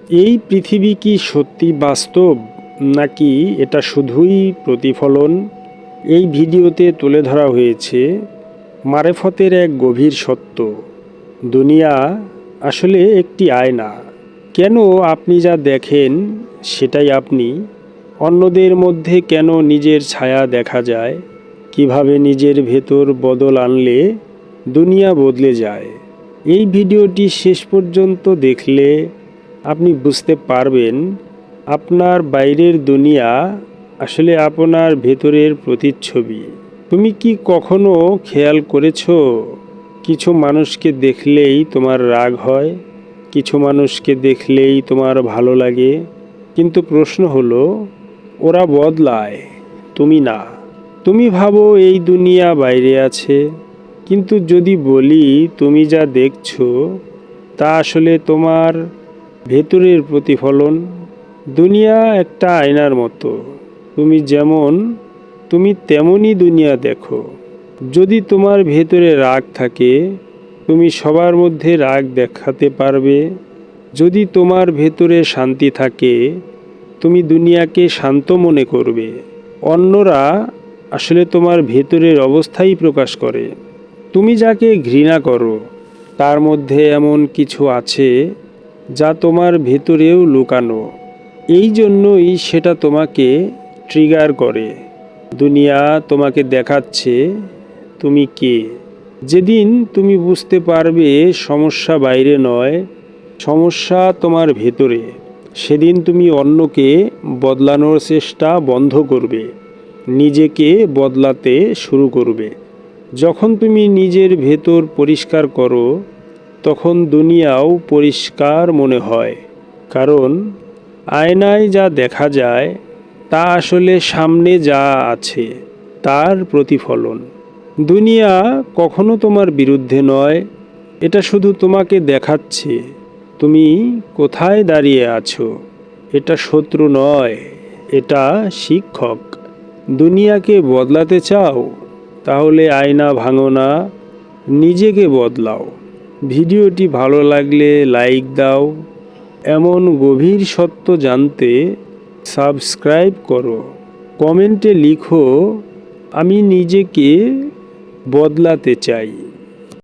এই পৃথিবী কি সত্যি বাস্তব, নাকি এটা শুধুই প্রতিফলন? এই ভিডিওতে তুলে ধরা হয়েছে মারেফতের এক গভীর সত্য। দুনিয়া আসলে একটি আয়না। কেন আপনি যা দেখেন সেটাই আপনি? অন্যদের মধ্যে কেন নিজের ছায়া দেখা যায়? কিভাবে নিজের ভেতর বদল আনলে দুনিয়া বদলে যায়? এই ভিডিওটি শেষ পর্যন্ত দেখলে আপনি বুঝতে পারবেন আপনার বাইরের দুনিয়া আসলে আপনার ভেতরের প্রতিচ্ছবি। তুমি কি কখনো খেয়াল করেছো, কিছু মানুষকে দেখলেই তোমার রাগ হয়, কিছু মানুষকে দেখলেই তোমার ভালো লাগে, কিন্তু প্রশ্ন হলো ওরা বদলায়, তুমি না। তুমি ভাবো এই দুনিয়া বাইরে আছে, কিন্তু যদি বলি তুমি যা দেখছো তা আসলে তোমার ভেতরের প্রতিফলন। দুনিয়া একটা আয়নার মতো, তুমি যেমন তুমি তেমনই দুনিয়া দেখো। যদি তোমার ভেতরে রাগ থাকে, তুমি সবার মধ্যে রাগ দেখাতে পারবে। যদি তোমার ভেতরে শান্তি থাকে, তুমি দুনিয়াকে শান্ত মনে করবে। অন্যরা আসলে তোমার ভেতরের অবস্থাই প্রকাশ করে। তুমি যাকে ঘৃণা করো তার মধ্যে এমন কিছু আছে যা তোমার ভেতরেও লুকানো। এই জন্যই সেটা তোমাকে ট্রিগার করে। দুনিয়া তোমাকে দেখাচ্ছে তুমি কে। যেদিন তুমি বুঝতে পারবে সমস্যা বাইরে নয়, সমস্যা তোমার ভেতরে, সেদিন তুমি অন্যকে বদলানোর চেষ্টা বন্ধ করবে, নিজেকে বদলাতে শুরু করবে। যখন তুমি নিজের ভেতর পরিষ্কার করো, তখন দুনিয়াও পরিষ্কার মনে হয়। কারণ আয়নায় যা দেখা যায় তা আসলে সামনে যা আছে তার প্রতিফলন। দুনিয়া কখনো তোমার বিরুদ্ধে নয়, এটা শুধু তোমাকে দেখাচ্ছে তুমি কোথায় দাঁড়িয়ে আছো। এটা শত্রু নয়, এটা শিক্ষক। দুনিয়াকে বদলাতে চাও? তাহলে আয়না ভাঙো না, নিজেকে বদলাও। ভিডিওটি ভালো লাগলে লাইক দাও। এমন গভীর সত্য জানতে সাবস্ক্রাইব করো। কমেন্টে লিখো আমি নিজেকে বদলাতে চাই।